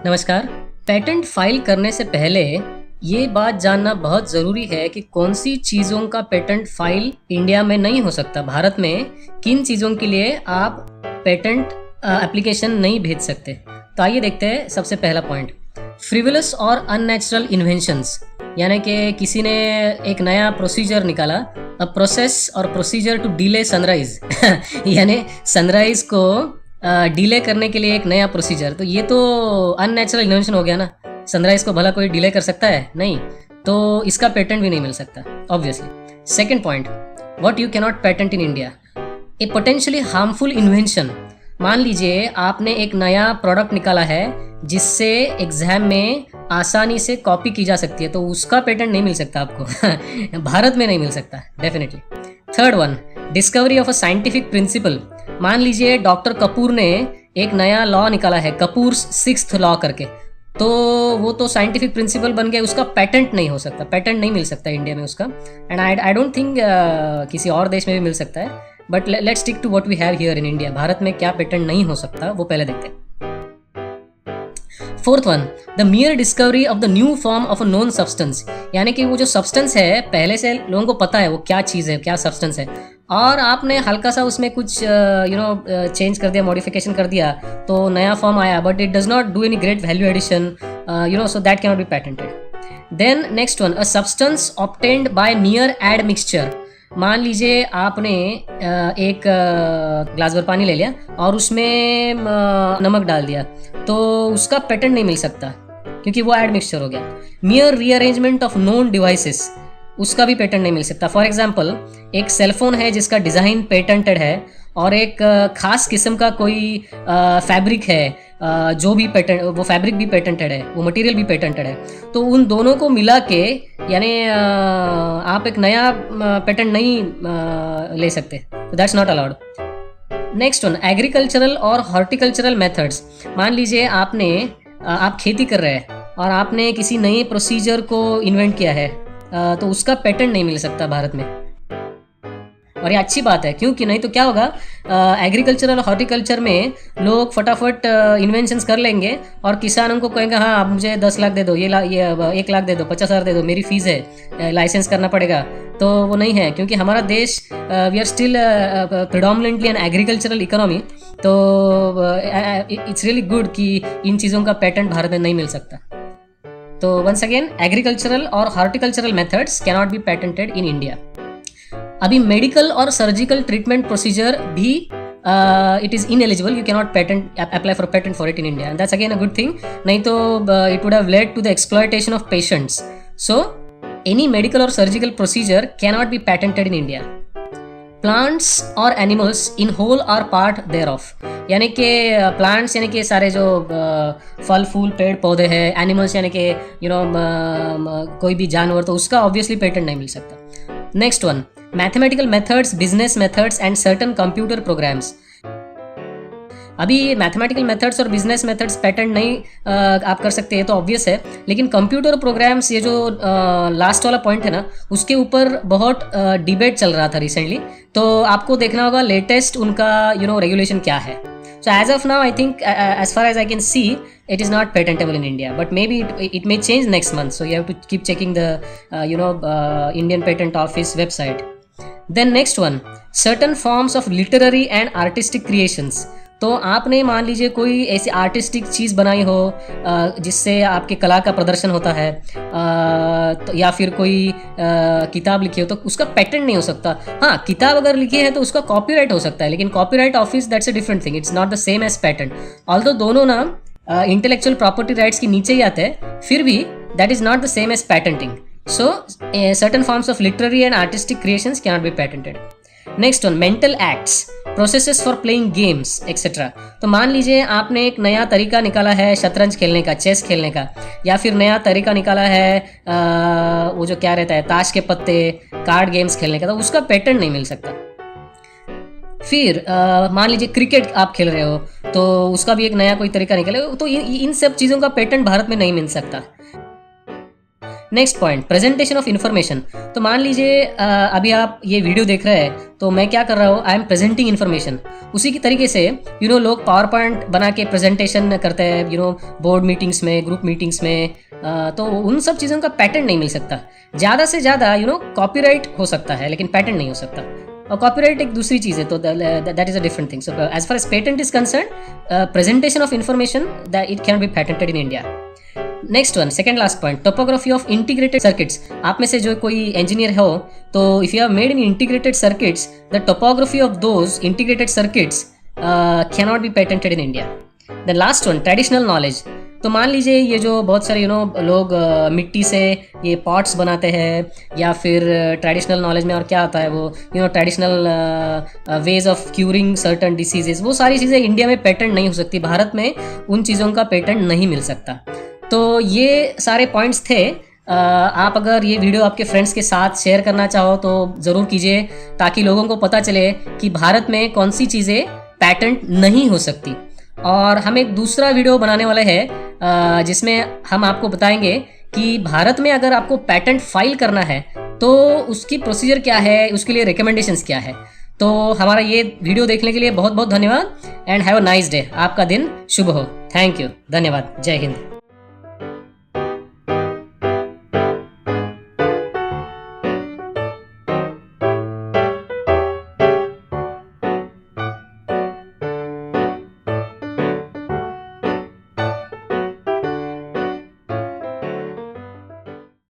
नमस्कार। Patent file करने से पहले ये बात जानना बहुत ज़रूरी है कि कौन सी चीज़ों का पेटेंट फाइल इंडिया में नहीं हो सकता। भारत में किन चीज़ों के लिए आप पेटेंट एप्लीकेशन नहीं भेज सकते। तो आइए देखते हैं सबसे पहला पॉइंट, फ्रिवलस और अननेचुरल इन्वेंशंस। यानी कि किसी ने एक नया प्रोसीजर निकाला, अ प्रोसेस और प्रोसीजर टू डिले सनराइज यानी सनराइज को डिले करने के लिए एक नया प्रोसीजर। तो ये तो अननेचुरल इन्वेंशन हो गया ना। सनराइज को भला कोई डिले कर सकता है? नहीं। तो इसका पेटेंट भी नहीं मिल सकता obviously. Second point, what you cannot patent in India, A potentially harmful invention. मान लीजिए आपने एक नया प्रोडक्ट निकाला है जिससे एग्जाम में आसानी से कॉपी की जा सकती है, तो उसका पेटेंट नहीं मिल सकता आपको भारत में नहीं मिल सकता definitely. Third one, discovery of a scientific principle. मान लीजिए डॉक्टर कपूर ने एक नया लॉ निकाला है, कपूर सिक्स्थ लॉ करके, तो वो तो साइंटिफिक प्रिंसिपल बन गया, उसका पेटेंट नहीं हो सकता, पेटेंट नहीं मिल सकता इंडिया में उसका। एंड आई डोंट थिंक किसी और देश में भी मिल सकता है, but let's stick to what we have here in India. Bharat में क्या पेटेंट नहीं हो सकता वो पहले देखते हैं। Fourth one, the मियर discovery of the new form of a known substance. यानी कि वो जो सब्सटेंस है पहले से लोगों को पता है वो क्या चीज़ है, क्या सब्सटेंस है, और आपने हल्का सा उसमें कुछ चेंज कर दिया, मॉडिफिकेशन कर दिया, तो नया फॉर्म आया, but it does not do any great value addition, so that can not be patented. Then next one, a substance obtained by mere admixture. मान लीजिए आपने एक ग्लास भर पानी ले लिया और उसमें नमक डाल दिया, तो उसका पेटेंट नहीं मिल सकता क्योंकि वो एड मिक्सचर हो गया। मियर रीअरेंजमेंट ऑफ नोन डिवाइसेस, उसका भी पेटेंट नहीं मिल सकता। फॉर एग्जाम्पल, एक सेलफोन है जिसका डिज़ाइन पेटेंटेड है और एक खास किस्म का कोई फैब्रिक है, जो भी पेटेंट, वो फैब्रिक भी पेटेंटेड है, वो मटेरियल भी पेटेंटेड है, तो उन दोनों को मिला के यानी आप एक नया पेटेंट नहीं ले सकते, तो that's not allowed. Next one, agricultural और हॉर्टिकल्चरल मेथड्स। मान लीजिए आप खेती कर रहे हैं और आपने किसी नए प्रोसीजर को इन्वेंट किया है, तो उसका पेटेंट नहीं मिल सकता भारत में। और ये अच्छी बात है, क्योंकि नहीं तो क्या होगा, एग्रीकल्चर और हॉर्टिकल्चर में लोग फटाफट इन्वेंशंस कर लेंगे और किसानों को कहेंगे हाँ आप मुझे 10 लाख दे दो, ये 1 लाख दे दो, 50,000 दे दो, मेरी फीस है, लाइसेंस करना पड़ेगा। तो वो नहीं है, क्योंकि हमारा देश we are still predominantly an agricultural economy. तो इट्स रियली गुड कि इन चीज़ों का पेटेंट भारत में नहीं मिल सकता। तो वंस अगेन, एग्रीकल्चरल और horticultural methods can not be patented in India. अभी मेडिकल और सर्जिकल ट्रीटमेंट प्रोसीजर भी it is ineligible, you can not patent apply for patent for it in India, and that's again a good thing. नहीं तो it would have led to the exploitation of patients. So any medical और surgical procedure can not be patented in India. Plants और animals in whole और part there of. यानी कि plants यानी कि सारे जो फल फूल पेड़ पौधे हैं, एनिमल्स यानी कि कोई भी जानवर, तो उसका ऑब्वियसली पेटेंट नहीं मिल सकता। Next one, mathematical methods, business methods and certain computer programs. अभी मैथमेटिकल मेथड्स और बिजनेस मेथड्स पेटेंट नहीं आप कर सकते हैं तो ऑब्वियस है, लेकिन कंप्यूटर प्रोग्राम्स, ये जो लास्ट वाला पॉइंट है ना, उसके ऊपर बहुत डिबेट चल रहा था रिसेंटली, तो आपको देखना होगा लेटेस्ट उनका रेगुलेशन क्या है। So as of now, I think as far as I can see, it is not patentable in India, but maybe it may change next month. So you have to keep checking the Indian Patent Office website. Then next one, certain forms of literary and artistic creations. तो आपने मान लीजिए कोई ऐसी artistic चीज़ बनाई हो जिससे आपके कला का प्रदर्शन होता है, तो या फिर कोई किताब लिखी हो, तो उसका पेटेंट नहीं हो सकता। हाँ, किताब अगर लिखी है तो उसका कॉपीराइट हो सकता है, लेकिन copyright office that's a different thing, it's not the same as patent. Although दोनों ना इंटेलेक्चुअल प्रॉपर्टी राइट्स के नीचे ही आते हैं, फिर भी that is not the same as patenting. So certain forms of literary and artistic creations can not be patented. Next one, mental acts, processes for playing games etcetera. तो मान लीजिए आपने एक नया तरीका निकाला है शतरंज खेलने का, चेस खेलने का, या फिर नया तरीका निकाला है वो जो क्या रहता है, ताश के पत्ते, कार्ड गेम्स खेलने का, तो उसका पेटेंट नहीं मिल सकता। फिर मान लीजिए क्रिकेट आप खेल रहे हो, तो उसका भी एक नया कोई तरीका निकले, तो इन सब चीज़ों का पेटेंट भारत में नहीं मिल सकता। Next point, presentation of information. तो मान लीजिए अभी आप ये वीडियो देख रहे हैं, तो मैं क्या कर रहा हूँ, आई एम प्रेजेंटिंग इन्फॉर्मेशन। उसी की तरीके से लोग पावर पॉइंट बना के प्रेजेंटेशन करते हैं बोर्ड मीटिंग्स में, ग्रुप मीटिंग्स में। तो उन सब चीज़ों का पैटर्न नहीं मिल सकता। ज़्यादा से ज़्यादा कॉपीराइट हो सकता है, लेकिन पैटर्न नहीं हो सकता। और कॉपीराइट एक दूसरी चीज़ है, तो that is a different thing. So as far as patent is concern, presentation of information that it can be patented in India. Next one, second last point, topography of integrated circuits. आप में से जो कोई engineer हो, तो if you have made in integrated circuits, the topography of those integrated circuits can not be patented in India. The last one, traditional knowledge. तो मान लीजिए ये जो बहुत सारे लोग मिट्टी से ये पॉट्स बनाते हैं, या फिर ट्रेडिशनल नॉलेज में और क्या आता है, वो traditional ways of curing certain diseases, वो सारी चीज़ें इंडिया में पेटेंट नहीं हो सकती। भारत में उन चीज़ों का पेटेंट नहीं मिल सकता। तो ये सारे पॉइंट्स थे। आप अगर ये वीडियो आपके फ्रेंड्स के साथ शेयर करना चाहो तो ज़रूर कीजिए, ताकि लोगों को पता चले कि भारत में कौन सी चीज़ें पैटेंट नहीं हो सकती। और हम एक दूसरा वीडियो बनाने वाले हैं जिसमें हम आपको बताएंगे कि भारत में अगर आपको पैटेंट फाइल करना है तो उसकी प्रोसीजर क्या है, उसके लिए रिकमेंडेशंस क्या है। तो हमारा ये वीडियो देखने के लिए बहुत बहुत धन्यवाद, and have a nice day. आपका दिन शुभ हो। थैंक यू, धन्यवाद, जय हिंद।